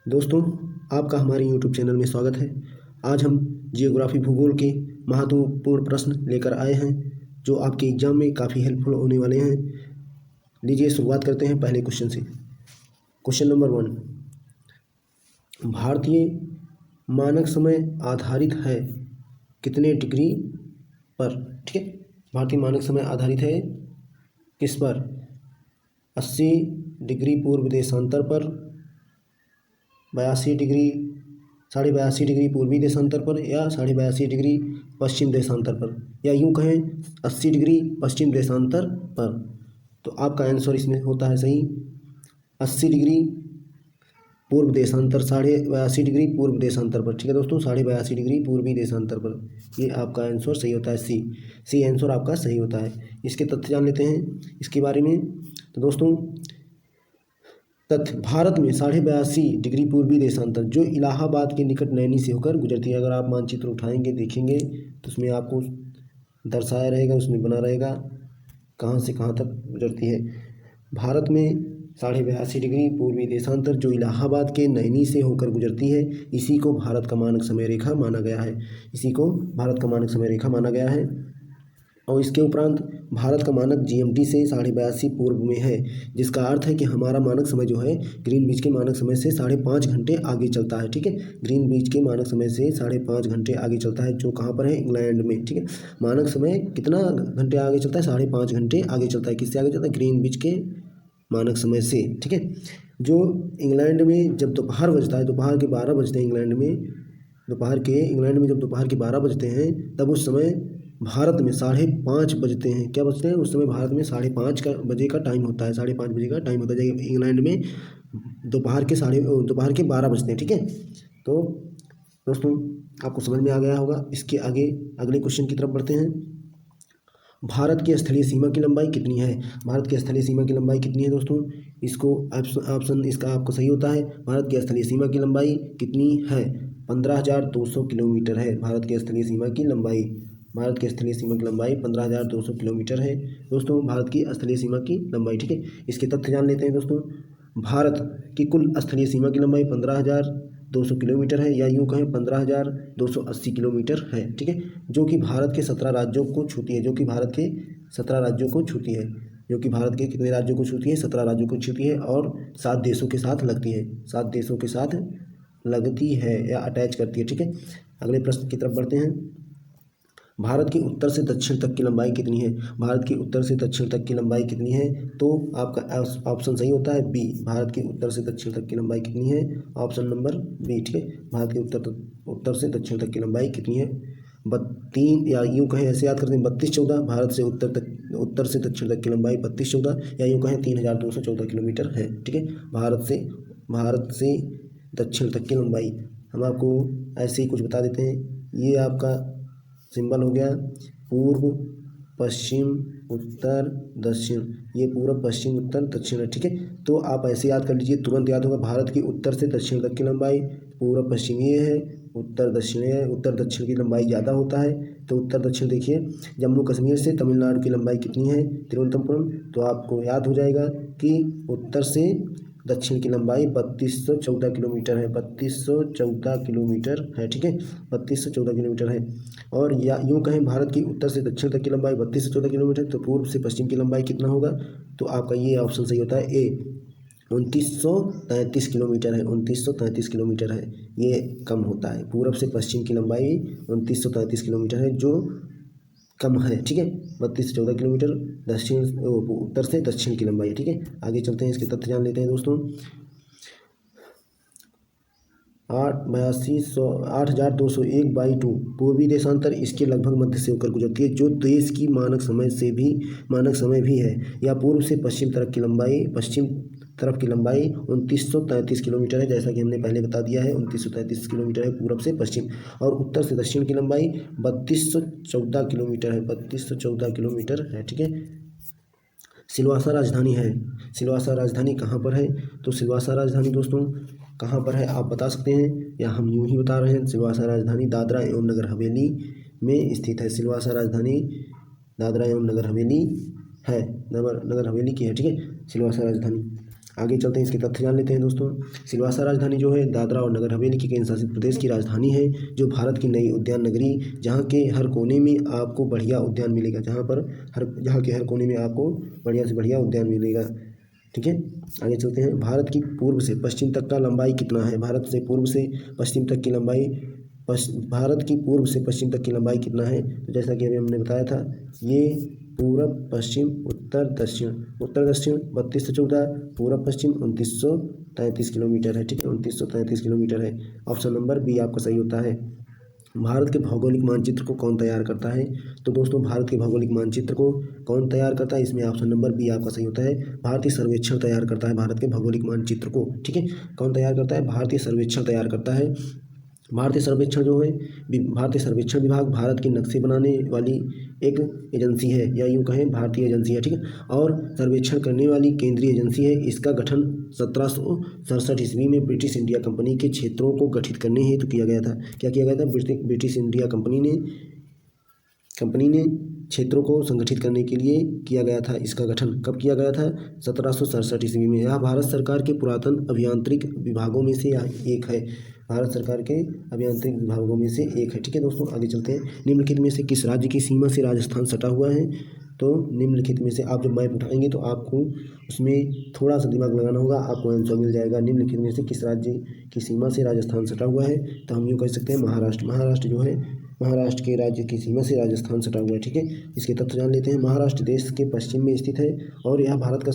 दोस्तों, आपका हमारे YouTube चैनल में स्वागत है। आज हम जियोग्राफी भूगोल के महत्वपूर्ण प्रश्न लेकर आए हैं जो आपके एग्जाम में काफ़ी हेल्पफुल होने वाले हैं। लीजिए शुरुआत करते हैं पहले क्वेश्चन से। क्वेश्चन नंबर 1, भारतीय मानक समय आधारित है कितने डिग्री पर? ठीक है, भारतीय मानक समय आधारित है किस पर? 80 डिग्री पूर्व देशांतर पर, 82 डिग्री 82.5 डिग्री पूर्वी देशांतर पर, या 82.5 डिग्री पश्चिम देशांतर पर, या यूँ कहें 80 डिग्री पश्चिम देशांतर पर। तो आपका आंसर इसमें होता है सही 80 डिग्री पूर्व देशांतर, 82.5 डिग्री पूर्व देशांतर पर। ठीक है दोस्तों, 82.5 डिग्री पूर्वी देशांतर पर, ये आपका आंसर सही होता है। सी आंसर आपका सही होता है। इसके तथ्य जान लेते हैं इसके बारे में। तो दोस्तों तथ्य, भारत में 82.5 डिग्री पूर्वी देशांतर जो इलाहाबाद के निकट नैनी से होकर गुजरती है। अगर आप मानचित्र उठाएंगे देखेंगे तो उसमें आपको दर्शाया रहेगा, उसमें बना रहेगा कहाँ से कहाँ तक गुजरती है। भारत में 82.5 डिग्री पूर्वी देशांतर जो इलाहाबाद के नैनी से होकर गुजरती है, इसी को भारत का मानक समय रेखा माना गया है। इसी को भारत का मानक समय रेखा माना गया है। और इसके उपरांत भारत का मानक GMT से 82.5 पूर्व में है, जिसका अर्थ है कि हमारा मानक समय जो है ग्रीनविच के मानक समय से 5.5 घंटे आगे चलता है। ठीक है, ग्रीनविच के मानक समय से 5.5 घंटे आगे चलता है, जो कहाँ पर है? इंग्लैंड में। ठीक है, मानक समय कितना घंटे आगे चलता है? 5.5 घंटे आगे चलता है। किससे आगे चलता है? ग्रीनविच के मानक समय से। ठीक है, जो इंग्लैंड में जब दोपहर बजता है, दोपहर के 12 बजते हैं इंग्लैंड में, जब दोपहर के 12 बजते हैं तब उस समय भारत में 5:30 बजते हैं। क्या बजते हैं? उस समय भारत में 5:30 बजे का टाइम होता है। 5:30 बजे का टाइम होता है। इंग्लैंड में दोपहर के 12 बजते हैं। ठीक है, तो दोस्तों आपको समझ में आ गया होगा। इसके आगे अगले क्वेश्चन की तरफ बढ़ते हैं। भारत की स्थलीय सीमा की लंबाई कितनी है? भारत की स्थलीय सीमा की लंबाई कितनी है दोस्तों? इसको ऑप्शन इसका आपको सही होता है। भारत की स्थलीय सीमा की लंबाई कितनी है? 15,200 किलोमीटर है भारत की स्थलीय सीमा की लंबाई। भारत की स्थलीय सीमा की लंबाई 15,200 किलोमीटर है दोस्तों, भारत की स्थलीय सीमा की लंबाई। ठीक है, इसके तथ्य जान लेते हैं दोस्तों। भारत की कुल स्थलीय सीमा की लंबाई 15,200 किलोमीटर है, या यूँ कहें 15,280 किलोमीटर है। ठीक है, जो कि भारत के 17 राज्यों को छूती है। जो कि भारत के 17 राज्यों को छूती है। जो कि भारत के कितने राज्यों को छूती है? 17 राज्यों को छूती है, और 7 देशों के साथ लगती है। 7 देशों के साथ लगती है या अटैच करती है। ठीक है, अगले प्रश्न की तरफ बढ़ते हैं। भारत की उत्तर से दक्षिण तक की लंबाई कितनी है? भारत की उत्तर से दक्षिण तक की लंबाई कितनी है? तो आपका ऑप्शन सही होता है बी। भारत की उत्तर से दक्षिण तक की लंबाई कितनी है? Option number B. ठीक है, भारत की उत्तर से दक्षिण तक की लंबाई कितनी है? 32, या यूँ कहें ऐसे याद करते हैं 32-14। भारत से उत्तर से दक्षिण तक की लंबाई 32-14, या यूँ कहें 3,214 किलोमीटर है। ठीक है, भारत से दक्षिण तक की लंबाई हम आपको ऐसे ही कुछ बता देते हैं। ये आपका सिंबल हो गया पूर्व, पश्चिम, उत्तर, दक्षिण। ये पूर्व, पश्चिम, उत्तर, दक्षिण है। ठीक है, तो आप ऐसे याद कर लीजिए, तुरंत याद होगा। भारत की उत्तर से दक्षिण तक की लंबाई, पूर्व पश्चिम ये है, उत्तर दक्षिण है। उत्तर दक्षिण की लंबाई ज़्यादा होता है, तो उत्तर दक्षिण देखिए। जम्मू कश्मीर से तमिलनाडु की लंबाई कितनी है? तिरुवनंतपुरम। तो आपको याद हो जाएगा कि उत्तर से दक्षिण की लंबाई 3214 किलोमीटर है। 3214 किलोमीटर है। ठीक है, 3214 किलोमीटर है। और या यूँ कहें भारत की उत्तर से दक्षिण तक की लंबाई 32 से 14 किलोमीटर, तो पूर्व से पश्चिम की लंबाई कितना होगा? तो आपका ये ऑप्शन सही होता है ए, 2933 किलोमीटर है। 2933 किलोमीटर है, ये कम होता है। पूर्व से पश्चिम की लंबाई 2933 किलोमीटर है, जो कम है। ठीक है, 32 से 14 किलोमीटर उत्तर से दक्षिण की लंबाई। ठीक है, आगे चलते हैं, इसके तथ्य जान लेते हैं दोस्तों। 8,201/2 पूर्वी देशांतर इसके लगभग मध्य से होकर गुजरती है, जो देश की मानक समय भी है। या पूर्व से पश्चिम तरफ की लंबाई 2933 किलोमीटर है, जैसा कि हमने पहले बता दिया है। 2933 किलोमीटर है पूर्व से पश्चिम, और उत्तर से दक्षिण की लंबाई 3214 किलोमीटर है। 3214 किलोमीटर है। ठीक है, सिलवासा राजधानी है। सिलवासा राजधानी कहाँ पर है? तो सिलवासा राजधानी दोस्तों कहाँ पर है आप बता सकते हैं, या हम यूँ ही बता रहे हैं? सिलवासा राजधानी दादरा एवं नगर हवेली में स्थित है। सिलवासा राजधानी दादरा एवं नगर हवेली है, नगर हवेली की है। ठीक है, सिलवासा राजधानी। आगे चलते हैं, इसके तथ्य जान लेते हैं दोस्तों। सिलवासा राजधानी जो है दादरा और नगर हवेली के केंद्र शासित प्रदेश की राजधानी है, जो भारत की नई उद्यान नगरी, जहाँ के हर कोने में आपको बढ़िया उद्यान मिलेगा, जहाँ के हर कोने में आपको बढ़िया से बढ़िया उद्यान मिलेगा। ठीक है, आगे चलते हैं। भारत की पूर्व से पश्चिम तक का लंबाई कितना है? भारत की पूर्व से पश्चिम तक की लंबाई कितना है? तो जैसा कि अभी हमने बताया था, ये पूरब पश्चिम उत्तर दक्षिण 32 से 14, पूरब पश्चिम 2933 किलोमीटर है। ठीक है, 2933 किलोमीटर है। ऑप्शन नंबर बी आपका सही होता है। भारत के भौगोलिक मानचित्र को कौन तैयार करता है? तो दोस्तों भारत के भौगोलिक मानचित्र को कौन तैयार करता है? इसमें ऑप्शन नंबर बी आपका सही होता है। भारतीय सर्वेक्षण तैयार करता है भारत के भौगोलिक मानचित्र को। ठीक है, कौन तैयार करता है? भारतीय सर्वेक्षण तैयार करता है। भारतीय सर्वेक्षण जो है, भारतीय सर्वेक्षण विभाग भारत के नक्शे बनाने वाली एक एजेंसी है, या यूँ कहें भारतीय एजेंसी है। ठीक है, और सर्वेक्षण करने वाली केंद्रीय एजेंसी है। इसका गठन 1767 ईस्वी में ब्रिटिश इंडिया कंपनी के क्षेत्रों को गठित करने हेतु किया गया था। क्या किया गया था? ब्रिटिश इंडिया कंपनी ने क्षेत्रों को संगठित करने के लिए किया गया था। इसका गठन कब किया गया था? 1767 ईस्वी में। यह भारत सरकार के पुरातन अभियांत्रिक विभागों में से एक है। भारत सरकार के अभियांत्रिक विभागों में से एक है। ठीक है दोस्तों, आगे चलते हैं। निम्नलिखित में से किस राज्य की सीमा से राजस्थान सटा हुआ है? तो निम्नलिखित में से आप जब मैप उठाएंगे तो आपको उसमें थोड़ा सा दिमाग लगाना होगा, आपको आंसर मिल जाएगा। निम्नलिखित में से किस राज्य की सीमा से राजस्थान सटा हुआ है? तो हम यूँ कह सकते हैं महाराष्ट्र। महाराष्ट्र जो है, महाराष्ट्र के राज्य की सीमा से राजस्थान सटा हुआ है। ठीक है, इसके तथ्य जान लेते हैं। महाराष्ट्र देश के पश्चिम में स्थित है और यह भारत का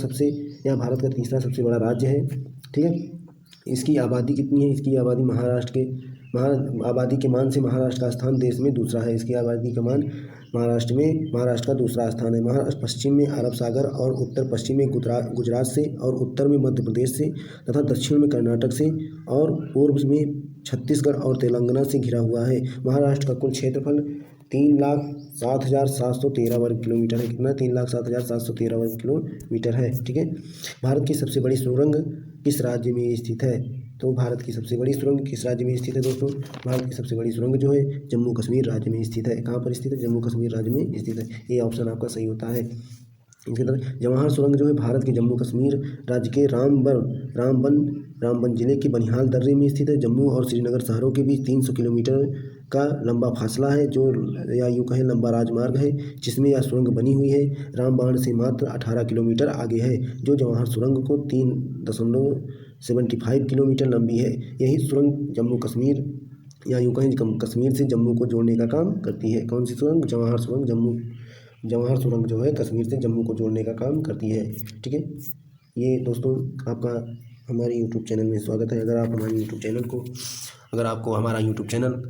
तीसरा सबसे बड़ा राज्य है। ठीक है, इसकी आबादी कितनी है? इसकी आबादी आबादी के मान से महाराष्ट्र का स्थान देश में दूसरा है। इसकी आबादी का मान महाराष्ट्र का दूसरा स्थान है। महाराष्ट्र पश्चिम में अरब सागर और उत्तर पश्चिम में गुजरात से और उत्तर में मध्य प्रदेश से तथा दक्षिण में कर्नाटक से और पूर्व में छत्तीसगढ़ और तेलंगाना से घिरा हुआ है। महाराष्ट्र का कुल क्षेत्रफल 3,07,713 वर्ग किलोमीटर है। कितना? 3,07,713 वर्ग किलोमीटर है। ठीक है, भारत की सबसे बड़ी सुरंग किस राज्य में स्थित है? तो भारत की सबसे बड़ी सुरंग किस राज्य में स्थित है दोस्तों? भारत की सबसे बड़ी सुरंग जो है जम्मू कश्मीर राज्य में स्थित है। कहाँ पर स्थित है? जम्मू कश्मीर राज्य में स्थित है। ये ऑप्शन आपका सही होता है। इसके तरह जवाहर सुरंग जो है भारत के जम्मू कश्मीर राज्य के रामबन जिले के बनिहाल दर्रे में स्थित है। जम्मू और श्रीनगर शहरों के बीच 300 किलोमीटर का लंबा फासला है, जो या यूँ कहें लंबा राजमार्ग है, जिसमें यह सुरंग बनी हुई है। रामबाण से मात्र 18 किलोमीटर आगे है, जो जवाहर सुरंग को 3.75 किलोमीटर लंबी है। यही सुरंग जम्मू कश्मीर या यूँ कहें कश्मीर से जम्मू को जोड़ने का काम करती है। कौन सी सुरंग? जवाहर सुरंग जो है कश्मीर से जम्मू को जोड़ने का काम करती है। ठीक है, ये दोस्तों आपका हमारे YouTube चैनल में स्वागत है। अगर आपको हमारा YouTube चैनल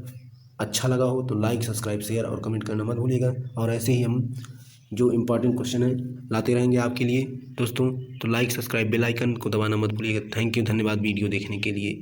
अच्छा लगा हो तो लाइक, सब्सक्राइब, शेयर और कमेंट करना मत भूलिएगा। और ऐसे ही हम जो इम्पोर्टेंट क्वेश्चन है लाते रहेंगे आपके लिए दोस्तों। तो लाइक, सब्सक्राइब, बेल आइकन को दबाना मत भूलिएगा। थैंक यू, धन्यवाद वीडियो देखने के लिए।